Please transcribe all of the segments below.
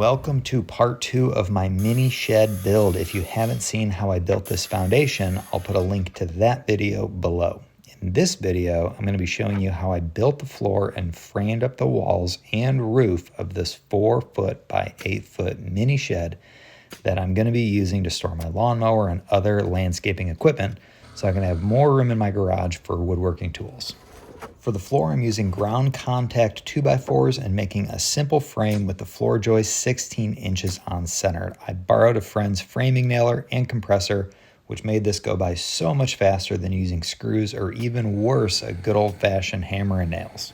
Welcome to part 2 of my mini shed build. If you haven't seen how I built this foundation, I'll put a link to that video below. In this video, I'm going to be showing you how I built the floor and framed up the walls and roof of this 4 foot by 8 foot mini shed that I'm going to be using to store my lawnmower and other landscaping equipment so I can have more room in my garage for woodworking tools. For the floor, I'm using ground contact 2x4s and making a simple frame with the floor joist 16 inches on center. I borrowed a friend's framing nailer and compressor, which made this go by so much faster than using screws or even worse, a good old-fashioned hammer and nails.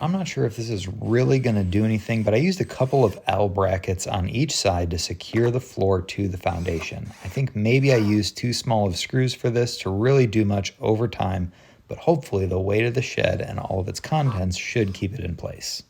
I'm not sure if this is really going to do anything, but I used a couple of L brackets on each side to secure the floor to the foundation. I think maybe I used too small of screws for this to really do much over time, but hopefully the weight of the shed and all of its contents should keep it in place.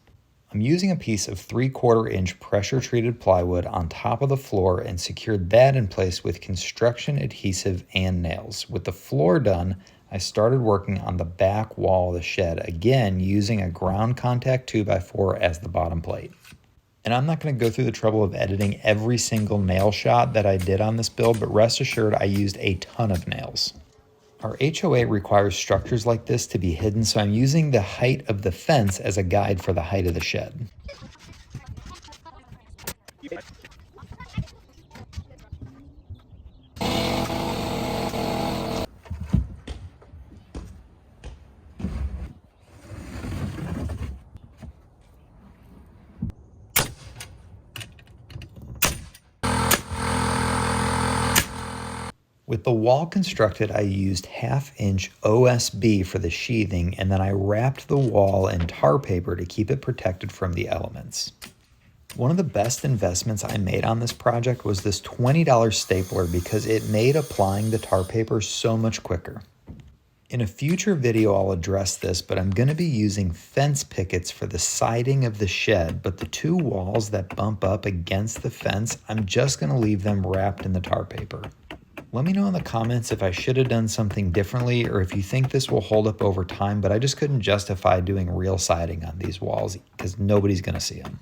I'm using a piece of 3/4 inch pressure treated plywood on top of the floor and secured that in place with construction adhesive and nails. With the floor done, I started working on the back wall of the shed, again using a ground contact 2x4 as the bottom plate. And I'm not going to go through the trouble of editing every single nail shot that I did on this build, but rest assured I used a ton of nails. Our HOA requires structures like this to be hidden, so I'm using the height of the fence as a guide for the height of the shed. With the wall constructed, I used 1/2 inch OSB for the sheathing, and then I wrapped the wall in tar paper to keep it protected from the elements. One of the best investments I made on this project was this $20 stapler because it made applying the tar paper so much quicker. In a future video, I'll address this, but I'm going to be using fence pickets for the siding of the shed, but the 2 walls that bump up against the fence, I'm just going to leave them wrapped in the tar paper. Let me know in the comments if I should have done something differently or if you think this will hold up over time, but I just couldn't justify doing real siding on these walls because nobody's going to see them.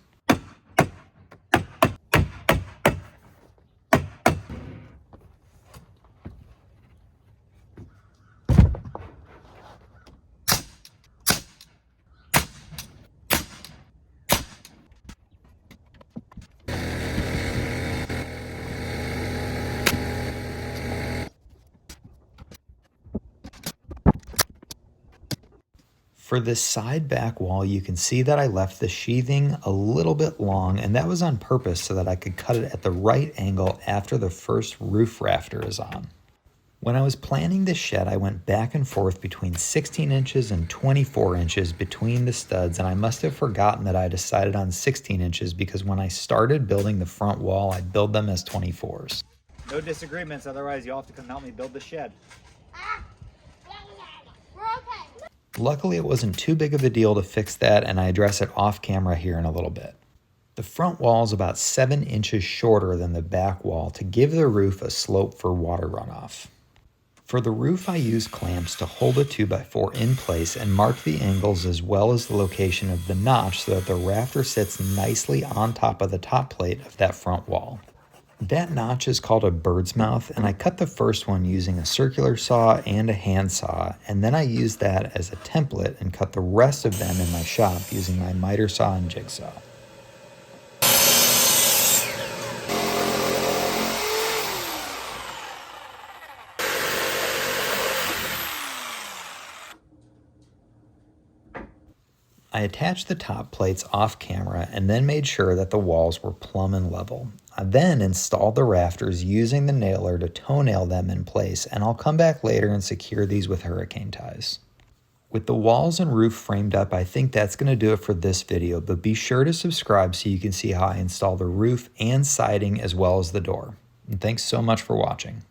For this side back wall, you can see that I left the sheathing a little bit long, and that was on purpose so that I could cut it at the right angle after the first roof rafter is on. When I was planning this shed, I went back and forth between 16 inches and 24 inches between the studs, and I must have forgotten that I decided on 16 inches because when I started building the front wall, I built them as 24s. No disagreements, otherwise you'll have to come help me build the shed. We're okay. Luckily, it wasn't too big of a deal to fix that, and I address it off camera here in a little bit. The front wall is about 7 inches shorter than the back wall to give the roof a slope for water runoff. For the roof, I used clamps to hold a 2x4 in place and mark the angles as well as the location of the notch so that the rafter sits nicely on top of the top plate of that front wall. That notch is called a bird's mouth, and I cut the first one using a circular saw and a handsaw, and then I used that as a template and cut the rest of them in my shop using my miter saw and jigsaw. I attached the top plates off camera and then made sure that the walls were plumb and level. I then installed the rafters using the nailer to toenail them in place, and I'll come back later and secure these with hurricane ties. With the walls and roof framed up, I think that's going to do it for this video, but be sure to subscribe so you can see how I install the roof and siding as well as the door. And thanks so much for watching.